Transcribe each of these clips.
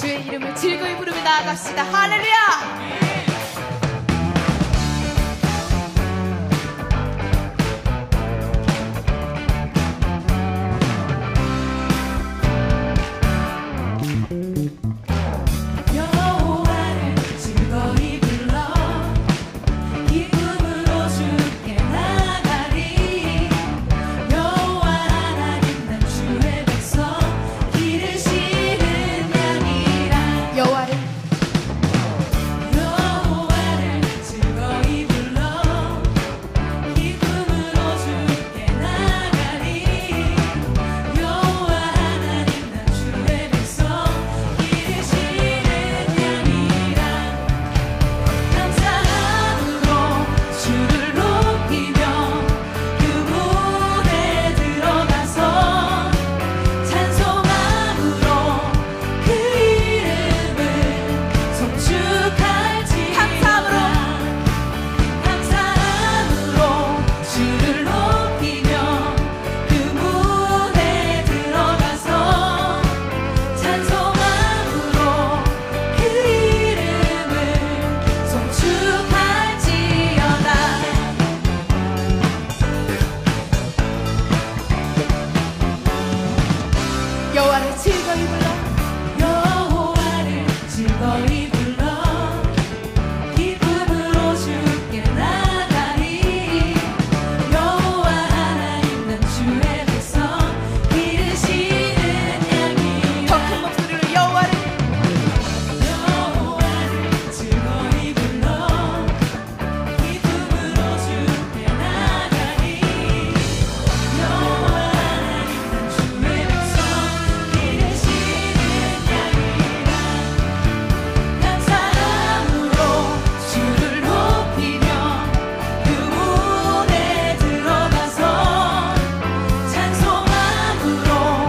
주의 이름을 즐거이 부르며 나아갑시다. 할렐루야. 여호와를 즐거이 불러 여호와를 즐거이 불러 기쁨으로 주께 나가리 여호와 하나님 난 주의 백성 기르시는 양이라 더 큰 목소리로 여호와를 즐거이 불러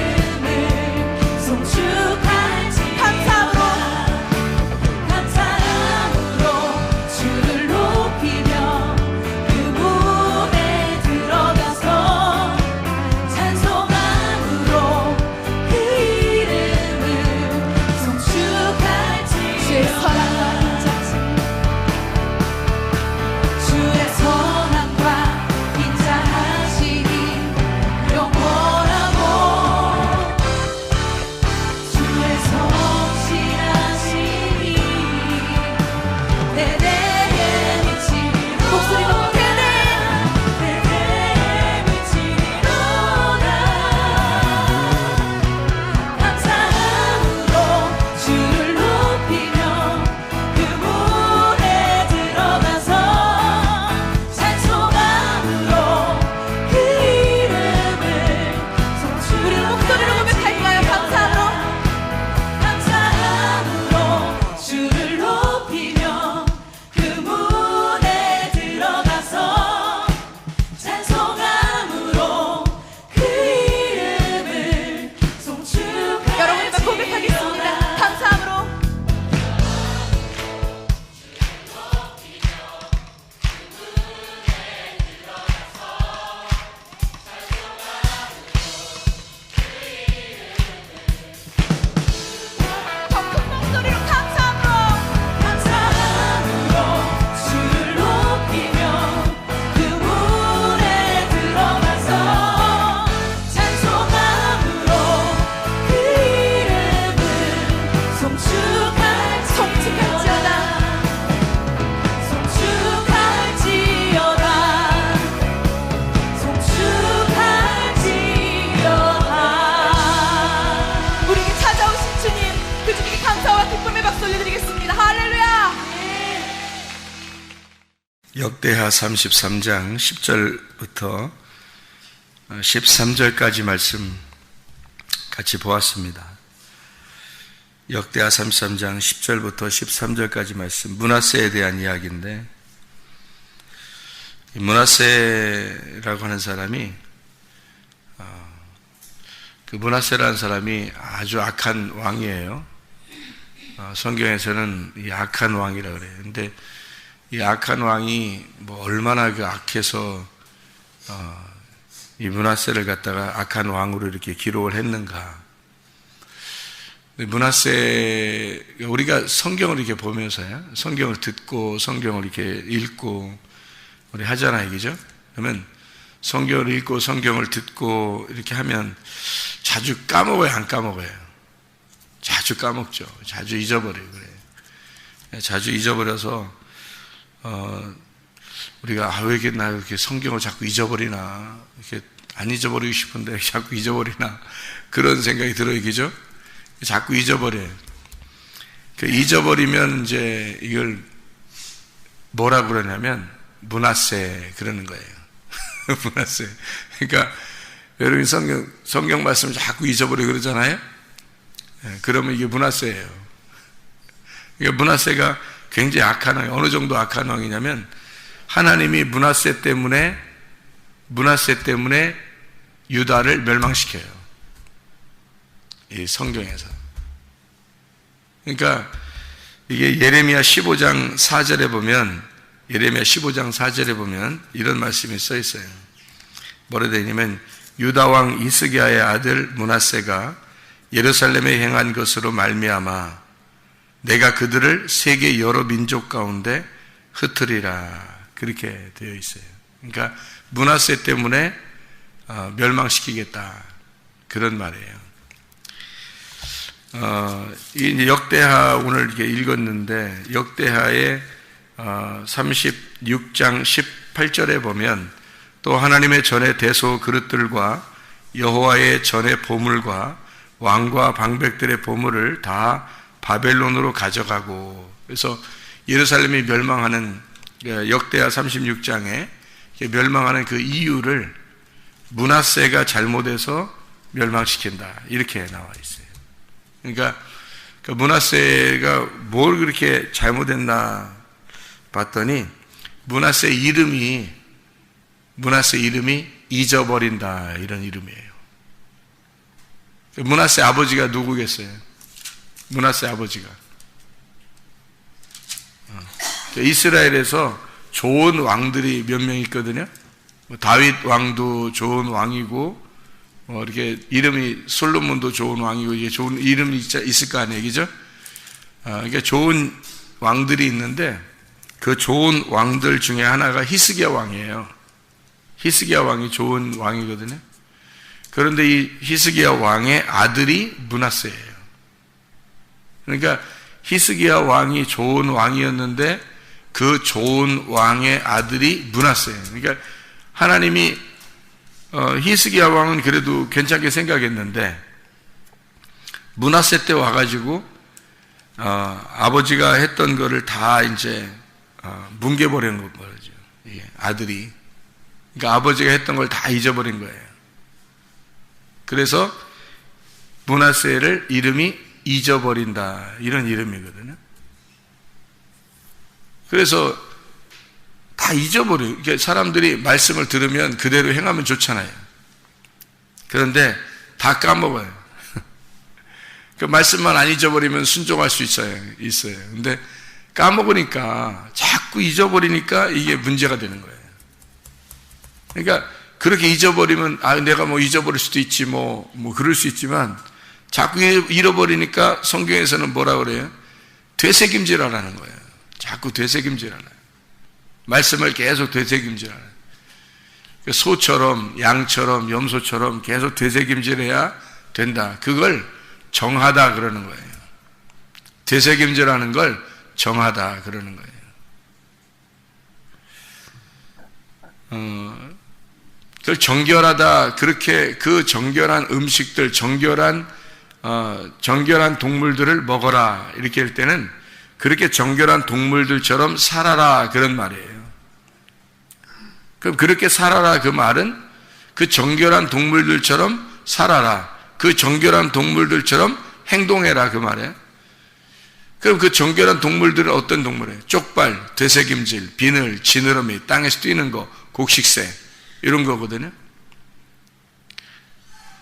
기쁨으로 주께 나가리 여호와 하나님 난 주의 백성 역대하 33장 10절부터 13절까지 말씀 같이 보았습니다. 역대하 33장 10절부터 13절까지 말씀, 므낫세에 대한 이야기인데, 므낫세라고 하는 사람이 그 므낫세라는 사람이 아주 악한 왕이에요. 성경에서는 이 악한 왕이라고 그래요. 근데 이 악한 왕이 뭐 얼마나 그 악해서 이 므낫세를 갖다가 악한 왕으로 이렇게 기록을 했는가. 므낫세, 우리가 성경을 이렇게 보면서요, 성경을 듣고 성경을 이렇게 읽고 우리 하잖아요, 그죠? 그러면 성경을 읽고 성경을 듣고 이렇게 하면 자주 까먹어요, 안 까먹어요? 자주 까먹죠. 자주 잊어버려요. 그래. 자주 잊어버려서 우리가 왜 이렇게 나 이렇게 성경을 자꾸 잊어버리나, 이렇게 안 잊어버리고 싶은데 자꾸 잊어버리나, 그런 생각이 들어요, 그죠? 자꾸 잊어버려요. 잊어버리면 이제 이걸 뭐라 그러냐면 므낫세 그러는 거예요. 므낫세. 그러니까 여러분 성경 말씀 자꾸 잊어버리고 그러잖아요. 그러면 이게 므낫세예요. 그러니까 므낫세가 굉장히 악한 왕이, 어느 정도 악한 왕이냐면 하나님이 므낫세 때문에 유다를 멸망시켜요. 이 성경에서. 그러니까 이게 예레미야 15장 4절에 보면, 예레미야 15장 4절에 보면 이런 말씀이 써 있어요. 뭐라 되냐면 유다 왕 히스기야의 아들 므낫세가 예루살렘에 행한 것으로 말미암아 내가 그들을 세계 여러 민족 가운데 흩으리라, 그렇게 되어 있어요. 그러니까 므낫세 때문에 멸망시키겠다, 그런 말이에요. 이 역대하 오늘 이렇게 읽었는데, 역대하의 36장 18절에 보면 또 하나님의 전의 대소 그릇들과 여호와의 전의 보물과 왕과 방백들의 보물을 다 바벨론으로 가져가고, 그래서 예루살렘이 멸망하는, 역대하 36장에 멸망하는 그 이유를 므낫세가 잘못해서 멸망시킨다, 이렇게 나와 있어요. 그러니까 므낫세가 뭘 그렇게 잘못했나 봤더니 므낫세 이름이 잊어버린다, 이런 이름이에요. 므낫세 아버지가 누구겠어요? 므낫세 아버지가 이스라엘에서 좋은 왕들이 몇 명 있거든요. 다윗 왕도 좋은 왕이고, 이렇게 이름이 솔로몬도 좋은 왕이고, 이게 좋은 이름이 있을 거 아니에요, 그죠? 그러니까 좋은 왕들이 있는데 그 좋은 왕들 중에 하나가 히스기야 왕이에요. 히스기야 왕이 좋은 왕이거든요. 그런데 이 히스기야 왕의 아들이 므낫세예요. 그러니까 히스기야 왕이 좋은 왕이었는데 그 좋은 왕의 아들이 므낫세예요. 그러니까 하나님이 히스기야 왕은 그래도 괜찮게 생각했는데 므낫세 때 와가지고 아버지가 했던 거를 다 이제 뭉개버리는 거죠. 아들이. 그러니까 아버지가 했던 걸 다 잊어버린 거예요. 그래서 므낫세를 이름이 잊어버린다, 이런 이름이거든요. 그래서 다 잊어버려요. 그러니까 사람들이 말씀을 들으면 그대로 행하면 좋잖아요. 그런데 다 까먹어요. 그 말씀만 안 잊어버리면 순종할 수 있어요. 근데 까먹으니까, 자꾸 잊어버리니까 이게 문제가 되는 거예요. 그러니까 그렇게 잊어버리면 내가 뭐 잊어버릴 수도 있지, 뭐 그럴 수 있지만 자꾸 잃어버리니까 성경에서는 뭐라 그래요? 되새김질하라는 거예요. 자꾸 되새김질하라. 말씀을 계속 되새김질하라. 소처럼, 양처럼, 염소처럼 계속 되새김질해야 된다. 그걸 정하다 그러는 거예요. 되새김질하는 걸 정하다 그러는 거예요. 그걸 정결하다, 그렇게 그 정결한 음식들, 정결한 동물들을 먹어라, 이렇게 할 때는 그렇게 정결한 동물들처럼 살아라, 그런 말이에요. 그럼 그렇게 살아라, 그 말은 그 정결한 동물들처럼 살아라, 그 정결한 동물들처럼 행동해라, 그 말이에요. 그럼 그 정결한 동물들은 어떤 동물이에요? 쪽발, 되새김질, 비늘, 지느러미, 땅에서 뛰는 거, 곡식새, 이런 거거든요.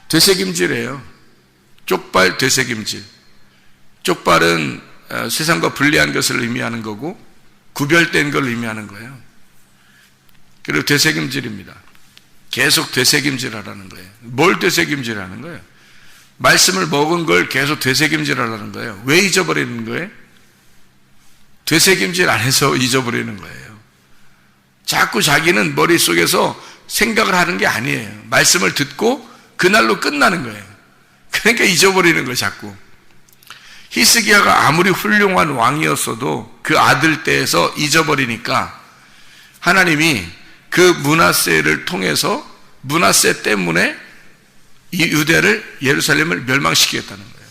되새김질이에요. 쪽발, 되새김질. 쪽발은 세상과 분리한 것을 의미하는 거고, 구별된 걸 의미하는 거예요. 그리고 되새김질입니다. 계속 되새김질하라는 거예요. 뭘 되새김질하는 거예요? 말씀을 먹은 걸 계속 되새김질하려는 거예요. 왜 잊어버리는 거예요? 되새김질 안 해서 잊어버리는 거예요. 자꾸 자기는 머릿속에서 생각을 하는 게 아니에요. 말씀을 듣고 그날로 끝나는 거예요. 그러니까 잊어버리는 거예요, 자꾸. 히스기야가 아무리 훌륭한 왕이었어도 그 아들 때에서 잊어버리니까 하나님이 그 므낫세를 통해서 므낫세 때문에 이 유대를, 예루살렘을 멸망시키겠다는 거예요.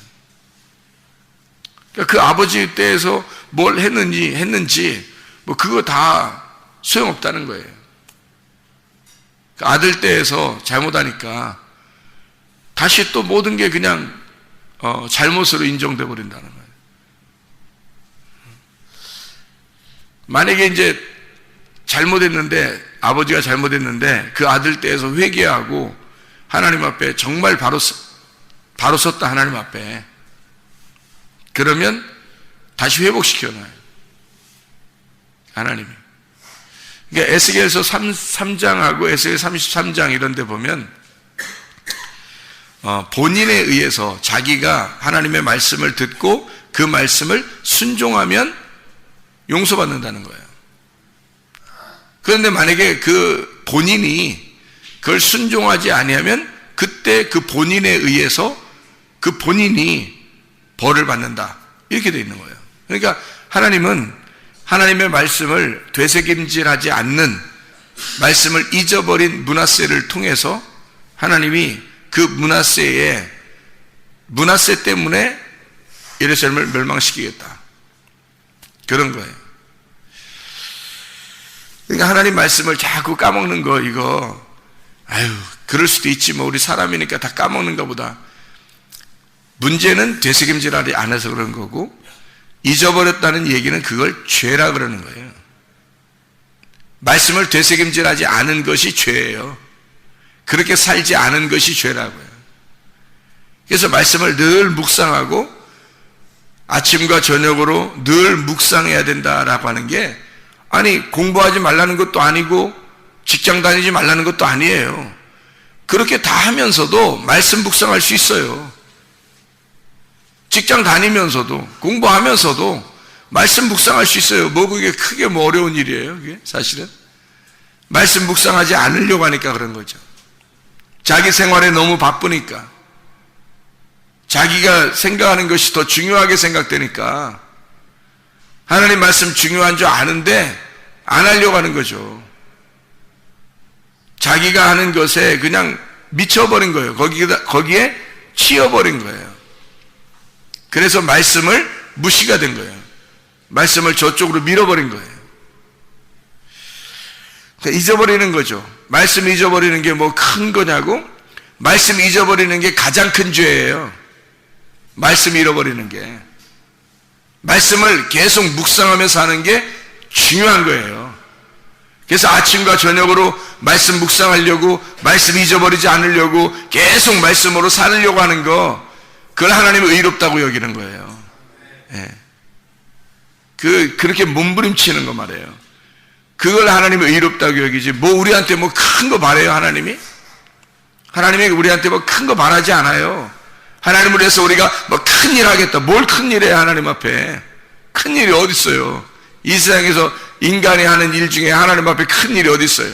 그러니까 그 아버지 때에서 뭘 했는지 뭐 그거 다 소용없다는 거예요. 그 아들 때에서 잘못하니까 다시 또 모든 게 그냥 잘못으로 인정돼 버린다는 거예요. 만약에 이제 잘못했는데, 아버지가 잘못했는데 그 아들 때에서 회개하고 하나님 앞에 정말 바로 섰다, 하나님 앞에. 그러면 다시 회복시켜놔요, 하나님이. 그러니까 에스겔서 3장하고 에스겔 33장 이런 데 보면 본인에 의해서 자기가 하나님의 말씀을 듣고 그 말씀을 순종하면 용서받는다는 거예요. 그런데 만약에 그 본인이 그걸 순종하지 아니하면 그때 그 본인에 의해서 그 본인이 벌을 받는다, 이렇게 되어 있는 거예요. 그러니까 하나님은 하나님의 말씀을 되새김질하지 않는, 말씀을 잊어버린 므낫세를 통해서 하나님이 그 므낫세 때문에 예루살렘을 멸망시키겠다, 그런 거예요. 그러니까 하나님 말씀을 자꾸 까먹는 거, 이거 그럴 수도 있지, 뭐 우리 사람이니까 다 까먹는가 보다. 문제는 되새김질하지 않아서 그런 거고, 잊어버렸다는 얘기는 그걸 죄라 그러는 거예요. 말씀을 되새김질하지 않은 것이 죄예요. 그렇게 살지 않은 것이 죄라고요. 그래서 말씀을 늘 묵상하고 아침과 저녁으로 늘 묵상해야 된다라고 하는 게, 아니 공부하지 말라는 것도 아니고 직장 다니지 말라는 것도 아니에요. 그렇게 다 하면서도 말씀 묵상할 수 있어요. 직장 다니면서도 공부하면서도 말씀 묵상할 수 있어요. 뭐 그게 크게 뭐 어려운 일이에요, 그게 사실은. 말씀 묵상하지 않으려고 하니까 그런 거죠. 자기 생활에 너무 바쁘니까, 자기가 생각하는 것이 더 중요하게 생각되니까 하나님 말씀 중요한 줄 아는데 안 하려고 하는 거죠. 자기가 하는 것에 그냥 미쳐버린 거예요. 거기에 치여버린 거예요. 그래서 말씀을 무시가 된 거예요. 말씀을 저쪽으로 밀어버린 거예요. 그러니까 잊어버리는 거죠. 말씀 잊어버리는 게 뭐 큰 거냐고? 말씀 잊어버리는 게 가장 큰 죄예요. 말씀 잃어버리는 게. 말씀을 계속 묵상하면서 하는 게 중요한 거예요. 그래서 아침과 저녁으로 말씀 묵상하려고, 말씀 잊어버리지 않으려고 계속 말씀으로 살려고 하는 거, 그걸 하나님은 의롭다고 여기는 거예요. 예. 그렇게 몸부림치는 거 말이에요. 그걸 하나님은 의롭다고 여기지, 뭐 우리한테 뭐 큰 거 바래요, 하나님이? 하나님이 우리한테 뭐 큰 거 바라지 않아요. 하나님을 위해서 우리가 뭐 큰 일 하겠다. 뭘 큰 일 해요, 하나님 앞에? 큰 일이 어디 있어요? 이 세상에서 인간이 하는 일 중에 하나님 앞에 큰 일이 어디 있어요?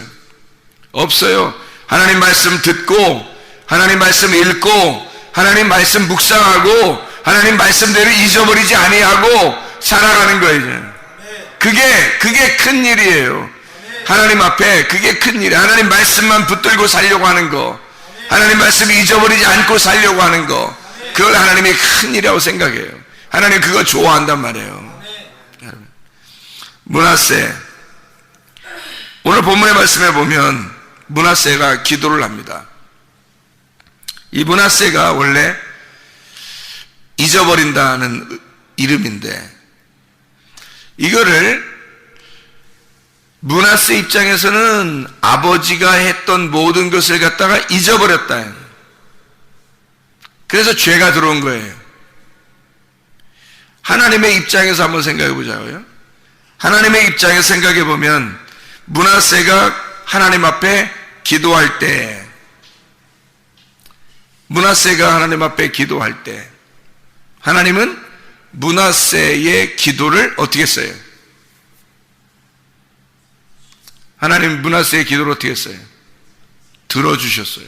없어요. 하나님 말씀 듣고, 하나님 말씀 읽고, 하나님 말씀 묵상하고, 하나님 말씀대로 잊어버리지 아니하고 살아가는 거예요. 그게 큰 일이에요. 하나님 앞에 그게 큰 일이에요. 하나님 말씀만 붙들고 살려고 하는 거, 하나님 말씀 잊어버리지 않고 살려고 하는 거, 그걸 하나님이 큰 일이라고 생각해요. 하나님 그거 좋아한단 말이에요. 므낫세, 오늘 본문의 말씀에 보면 므낫세가 기도를 합니다. 이 므낫세가 원래 잊어버린다는 이름인데, 이거를 므낫세 입장에서는 아버지가 했던 모든 것을 갖다가 잊어버렸다. 그래서 죄가 들어온 거예요. 하나님의 입장에서 한번 생각해 보자고요. 하나님의 입장에서 생각해 보면 므낫세가 하나님 앞에 기도할 때 므낫세가 하나님 앞에 기도할 때 하나님은 므낫세의 기도를 어떻게 했어요? 하나님 므낫세의 기도를 어떻게 했어요? 들어주셨어요.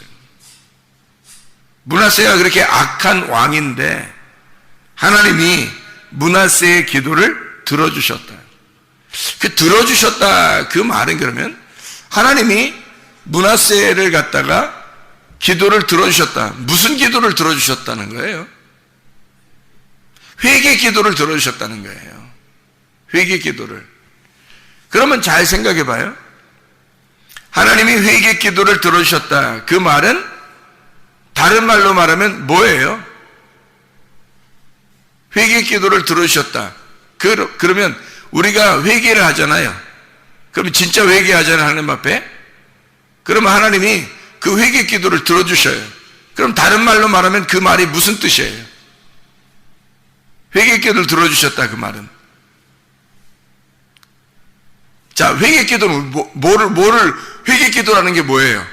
므낫세가 그렇게 악한 왕인데 하나님이 므낫세의 기도를 들어주셨다. 그 들어주셨다 그 말은 그러면 하나님이 므낫세를 갖다가 기도를 들어주셨다. 무슨 기도를 들어주셨다는 거예요? 회개 기도를 들어주셨다는 거예요. 회개 기도를. 그러면 잘 생각해 봐요. 하나님이 회개 기도를 들어주셨다. 그 말은 다른 말로 말하면 뭐예요? 회개 기도를 들어주셨다. 그러면 우리가 회개를 하잖아요. 그럼 진짜 회개하잖아요, 하나님 앞에. 그러면 하나님이 그 회개 기도를 들어주셔요. 그럼 다른 말로 말하면 그 말이 무슨 뜻이에요? 회개 기도를 들어주셨다 그 말은. 자, 회개 기도는 뭐를 회개 기도라는 게 뭐예요?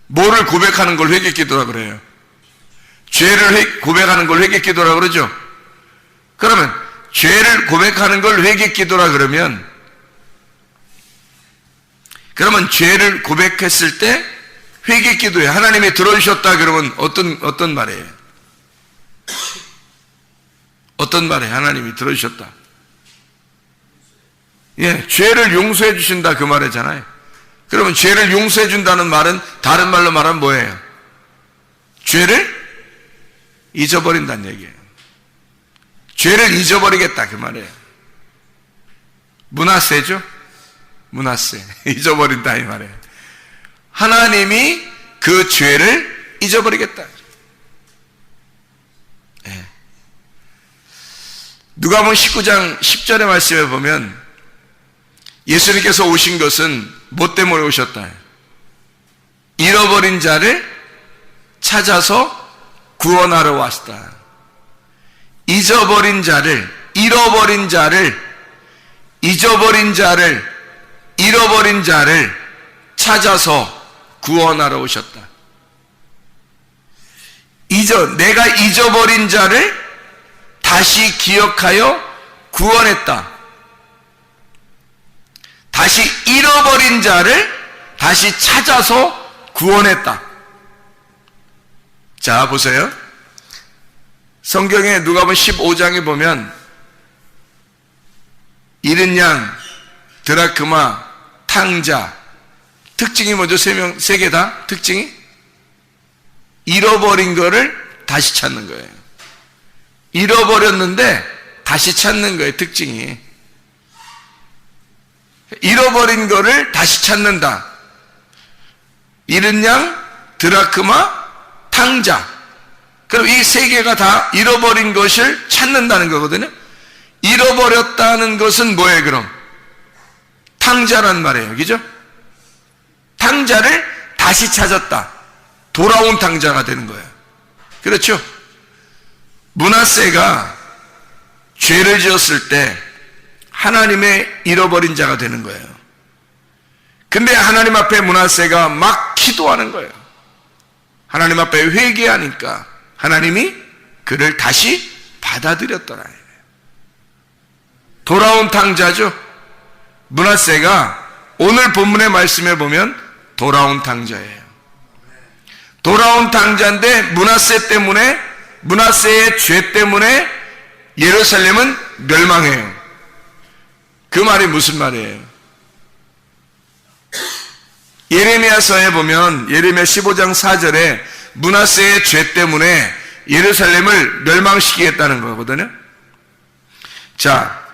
뭐를 고백하는 걸 회개 기도라 그래요? 죄를 고백하는 걸 회개 기도라 그러죠? 그러면 죄를 고백하는 걸 회개 기도라 그러면 죄를 고백했을 때 회개 기도에 하나님이 들어주셨다 그러면 어떤 말이에요? 어떤 말이에요? 하나님이 들어주셨다. 예, 죄를 용서해 주신다 그 말이잖아요. 그러면 죄를 용서해 준다는 말은 다른 말로 말하면 뭐예요? 죄를 잊어버린다는 얘기예요. 죄를 잊어버리겠다 그 말이에요. 므낫세죠? 므낫세. 잊어버린다 이 말이에요. 하나님이 그 죄를 잊어버리겠다. 예. 누가복음 19장 10절의 말씀에 보면 예수님께서 오신 것은 뭐 때문에 오셨다? 잃어버린 자를 찾아서 구원하러 왔다. 잊어버린 자를, 잃어버린 자를 찾아서 구원하러 오셨다. 내가 잊어버린 자를 다시 기억하여 구원했다. 다시 잃어버린 자를 다시 찾아서 구원했다. 자, 보세요. 성경에 누가복음 15장에 보면 잃은 양, 드라크마, 탕자, 특징이 뭐죠? 세 개 다 특징이 잃어버린 거를 다시 찾는 거예요. 잃어버렸는데 다시 찾는 거예요. 특징이 잃어버린 거를 다시 찾는다. 잃은 양, 드라크마, 탕자. 그럼 이 세 개가 다 잃어버린 것을 찾는다는 거거든요. 잃어버렸다는 것은 뭐예요 그럼? 탕자란 말이에요. 그죠? 탕자를 다시 찾았다. 돌아온 탕자가 되는 거예요. 그렇죠? 므낫세가 죄를 지었을 때 하나님의 잃어버린 자가 되는 거예요. 근데 하나님 앞에 므낫세가 막 기도하는 거예요. 하나님 앞에 회개하니까 하나님이 그를 다시 받아들였더라. 돌아온 탕자죠. 므낫세가 오늘 본문의 말씀에 보면 돌아온 탕자예요. 돌아온 탕자인데 므낫세의 죄 때문에 예루살렘은 멸망해요. 그 말이 무슨 말이에요? 예레미야서에 보면 예레미야 15장 4절에 므낫세의 죄 때문에 예루살렘을 멸망시키겠다는 거거든요. 자,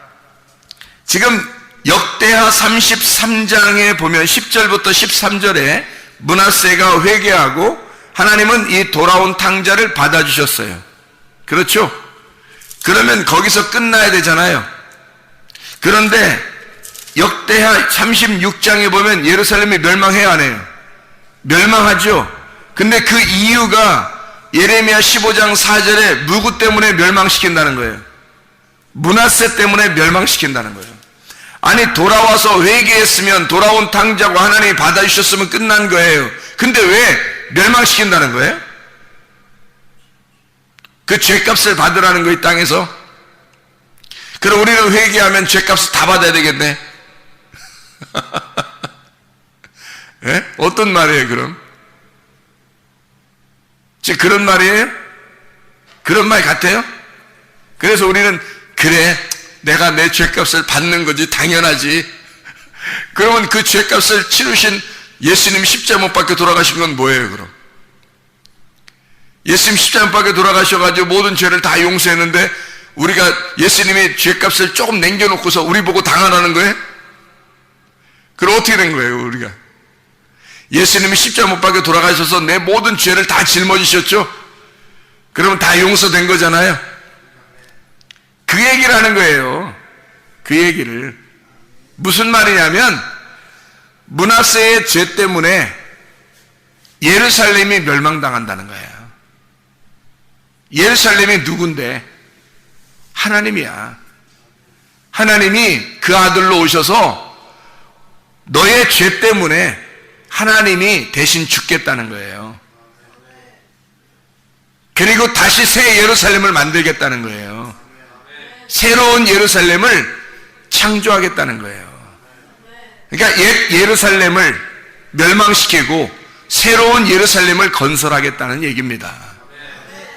지금 역대하 33장에 보면 10절부터 13절에 므낫세가 회개하고 하나님은 이 돌아온 탕자를 받아주셨어요. 그렇죠? 그러면 거기서 끝나야 되잖아요. 그런데 역대하 36장에 보면 예루살렘이 멸망해야 하네요. 멸망하죠. 근데 그 이유가 예레미야 15장 4절에 누구 때문에 멸망시킨다는 거예요? 므낫세 때문에 멸망시킨다는 거예요. 아니, 돌아와서 회개했으면 돌아온 탕자고 하나님이 받아주셨으면 끝난 거예요. 근데 왜 멸망시킨다는 거예요? 그 죄값을 받으라는 거, 이 땅에서. 그럼 우리는 회개하면 죄값을 다 받아야 되겠네. 예? 어떤 말이에요, 그럼? 지금 그런 말이에요? 그런 말 같아요? 그래서 우리는, 그래, 내가 내 죄값을 받는 거지, 당연하지. 그러면 그 죄값을 치르신 예수님 십자가 못 박혀 돌아가신 건 뭐예요, 그럼? 예수님 십자가 못 박혀 돌아가셔가지고 모든 죄를 다 용서했는데 우리가 예수님이 죄값을 조금 남겨놓고서 우리 보고 당하라는 거예요? 그럼 어떻게 된 거예요, 우리가? 예수님이 십자가 못 박혀 돌아가셔서 내 모든 죄를 다 짊어지셨죠? 그러면 다 용서된 거잖아요? 그 얘기를 하는 거예요. 그 얘기를. 무슨 말이냐면, 므낫세의 죄 때문에 예루살렘이 멸망당한다는 거예요. 예루살렘이 누군데? 하나님이야. 하나님이 그 아들로 오셔서 너의 죄 때문에 하나님이 대신 죽겠다는 거예요. 그리고 다시 새 예루살렘을 만들겠다는 거예요. 새로운 예루살렘을 창조하겠다는 거예요. 그러니까 옛 예루살렘을 멸망시키고 새로운 예루살렘을 건설하겠다는 얘기입니다.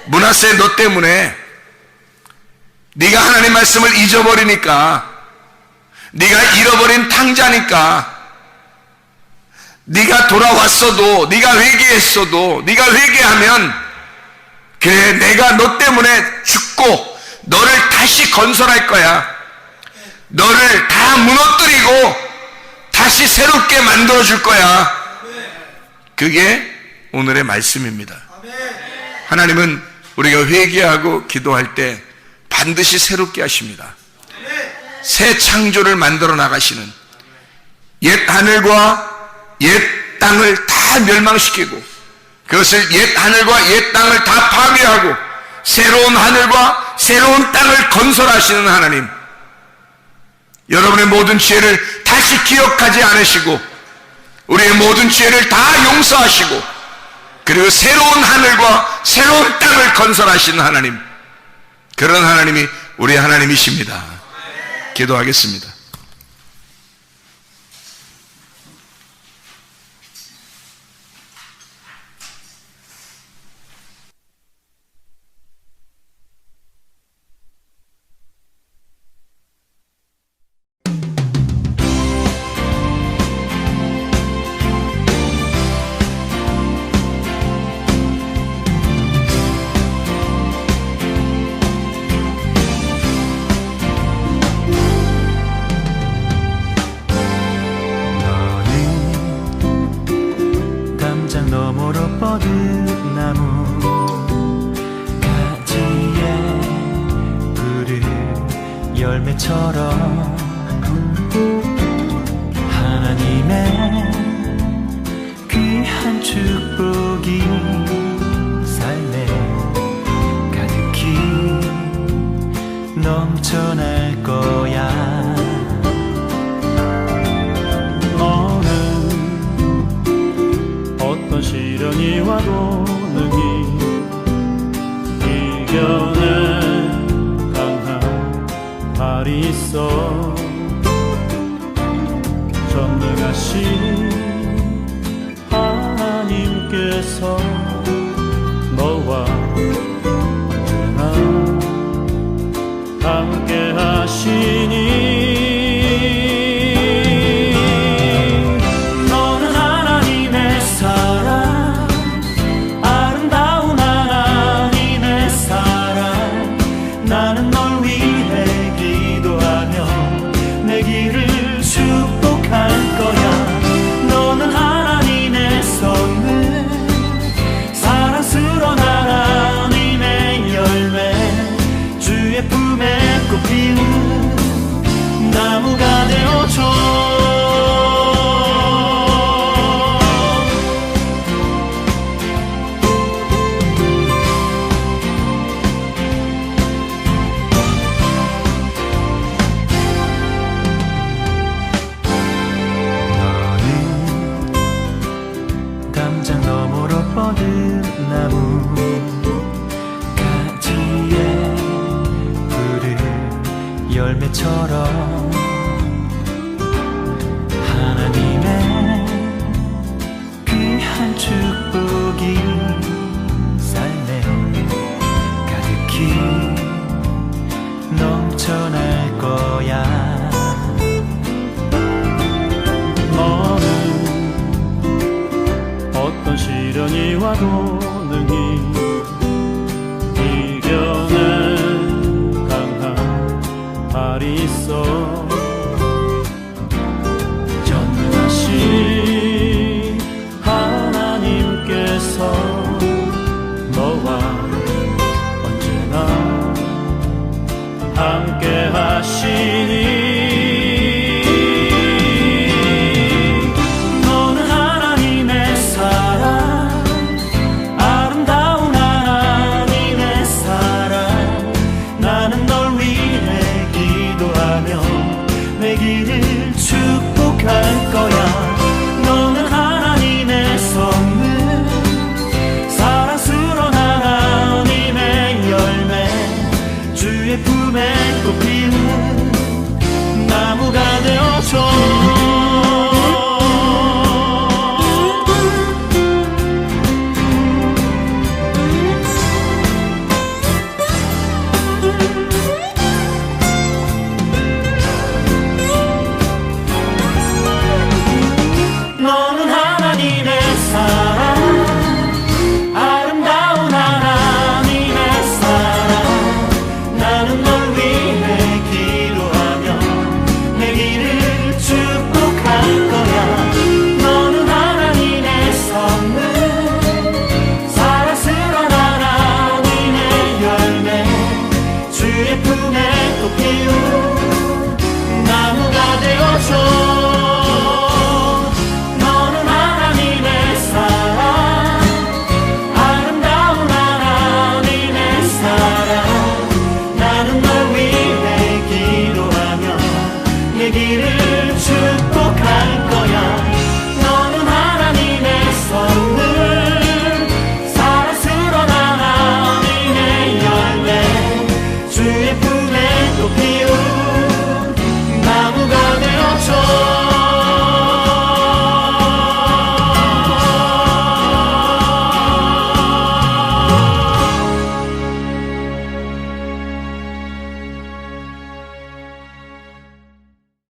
므낫세, 너 때문에 네가 하나님 말씀을 잊어버리니까, 네가 잃어버린 탕자니까, 네가 돌아왔어도, 네가 회개했어도, 네가 회개하면 그래, 내가 너 때문에 죽고 너를 다시 건설할 거야. 너를 다 무너뜨리고 다시 새롭게 만들어줄 거야. 그게 오늘의 말씀입니다. 하나님은 우리가 회개하고 기도할 때 반드시 새롭게 하십니다. 새 창조를 만들어 나가시는, 옛 하늘과 옛 땅을 다 멸망시키고 그것을 옛 하늘과 옛 땅을 다 파괴하고 새로운 하늘과 새로운 땅을 건설하시는 하나님, 여러분의 모든 죄를 다시 기억하지 않으시고 우리의 모든 죄를 다 용서하시고 그리고 새로운 하늘과 새로운 땅을 건설하시는 하나님, 그런 하나님이 우리 하나님이십니다. 기도하겠습니다. 하나님의 귀한 축복이 삶에 가득히 넘쳐날 거야. 너는 어떤 시련이 와도 능히 이겨낼 강한 발이 있어. 전능하신 하나님께서 너와 언제나 함께 하시니 너는 하나님의 사랑, 아름다운 하나님의 사랑. 나는 널 위해 기도하며 내 길을 축복할 거야. 너는 하나님의 선물, 사랑스러운 하나님의 열매, 주의 품에 꽃피운 나무가 되어줘. 담장 너머로 뻗은 나무 같이 열매처럼 하나님의 귀한 축복이 삶에 가득히 넘쳐날 거야. 너는 어떤 시련이 와도 능히 이겨낼 강한 발이 있어.